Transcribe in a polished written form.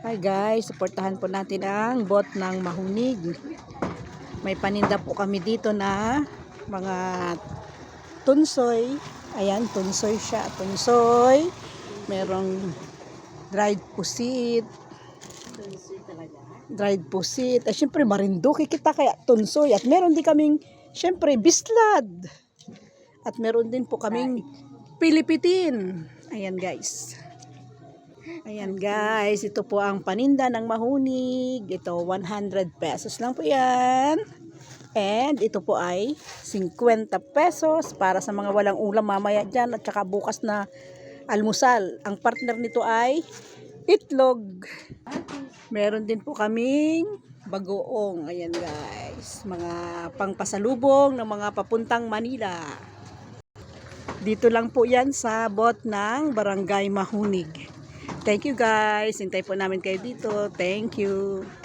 Hi guys, suportahan po natin ang bot ng Mahunig. May paninda po kami dito na mga tunsoy. Ayan, tunsoy siya. Tunsoy. Merong dried pusit. Dried pusit. At syempre marinduki kita kaya tunsoy. At meron din kaming syempre bislad. At meron din po kaming pilipitin. Ayan guys. Ayan guys, ito po ang paninda ng Mahunig. Ito 100 pesos lang po yan. And ito po ay 50 pesos para sa mga walang ulam mamaya dyan at saka bukas na almusal. Ang partner nito ay itlog. Meron din po kaming bagoong. Ayan guys, mga pangpasalubong ng mga papuntang Manila. Dito lang po yan sa bot ng Barangay Mahunig. Thank you guys. Hintay po namin kayo dito. Thank you.